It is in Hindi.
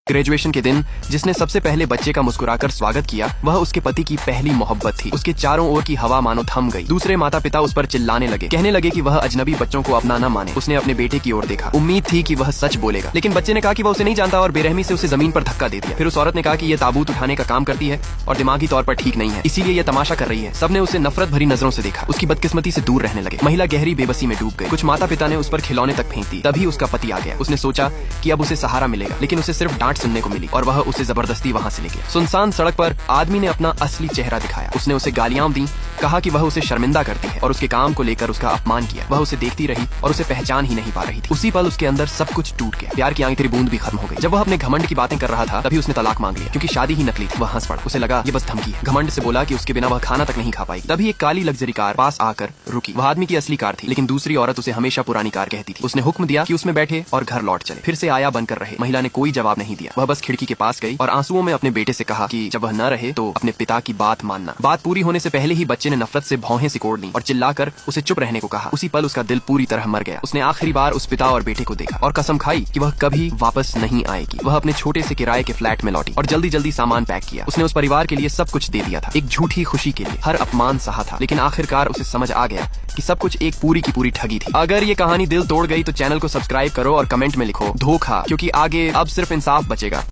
ग्रेजुएशन के दिन जिसने सबसे पहले बच्चे का मुस्कुराकर स्वागत किया वह उसके पति की पहली मोहब्बत थी। उसके चारों ओर की हवा मानो थम गई। दूसरे माता पिता उस पर चिल्लाने लगे, कहने लगे कि वह अजनबी बच्चों को अपना न माने। उसने अपने बेटे की ओर देखा, उम्मीद थी कि वह सच बोलेगा, लेकिन बच्चे ने कहा कि वह उसे नहीं जानता और बेरहमी से उसे जमीन पर धक्का दे दिया। फिर उस औरत ने कहा कि यह ताबूत उठाने का काम करती है और दिमागी तौर पर ठीक नहीं है, इसीलिए यह तमाशा कर रही है। सबने उसे नफरत भरी नजरों से देखा। उसकी बदकिस्मती से दूर रहने लगे। महिला गहरी बेबसी में डूब गई। कुछ माता पिता ने उस पर खिलौने तक फेंक दी। तभी उसका पति आ गया। उसने सोचा कि अब उसे सहारा मिलेगा, लेकिन उसे सिर्फ डांट सुनने को मिली और वह उसे जबरदस्ती वहाँ से ले गया। सुनसान सड़क पर आदमी ने अपना असली चेहरा दिखाया। उसने उसे गालियां दी, कहा कि वह उसे शर्मिंदा करती है और उसके काम को लेकर उसका अपमान किया। वह उसे देखती रही और उसे पहचान ही नहीं पा रही थी। उसी पल उसके अंदर सब कुछ टूट गया। प्यार की आंखें बूंद भी खत्म हो गई। जब वह अपने घमंड की बातें कर रहा था तभी उसने तलाक मांग लिया, क्योंकि शादी ही नकली थी। वह हंस पड़ा। उसे लगा ये बस धमकी है। घमंड से बोला कि उसके बिना वह खाना तक नहीं खा पाएगी। तभी एक काली लग्जरी कार पास आकर रुकी। वह आदमी की असली कार थी, लेकिन दूसरी औरत उसे हमेशा पुरानी कार कहती थी। उसने हुक्म दिया कि उसमें बैठे और घर लौट चले। फिर से आया बनकर रहे। महिला ने कोई जवाब नहीं दिया। वह बस खिड़की के पास गई और आंसुओं में अपने बेटे से कहा कि जब वह न रहे तो अपने पिता की बात मानना। बात पूरी होने से पहले ही बच्चे ने नफरत से भौहें सिकोड़ दी और चिल्लाकर उसे चुप रहने को कहा। उसी पल उसका दिल पूरी तरह मर गया। उसने आखिरी बार उस पिता और बेटे को देखा और कसम खाई कि वह कभी वापस नहीं आएगी। वह अपने छोटे से किराए के फ्लैट में लौटी और जल्दी जल्दी सामान पैक किया। उसने उस परिवार के लिए सब कुछ दे दिया था, एक झूठी खुशी के लिए हर अपमान सहा था, लेकिन आखिरकार उसे समझ आ गया कि सब कुछ एक पूरी की पूरी ठगी थी। अगर ये कहानी दिल तोड़ गई तो चैनल को सब्सक्राइब करो और कमेंट में लिखो धोखा, क्योंकि आगे अब सिर्फ इंसाफ बचेगा।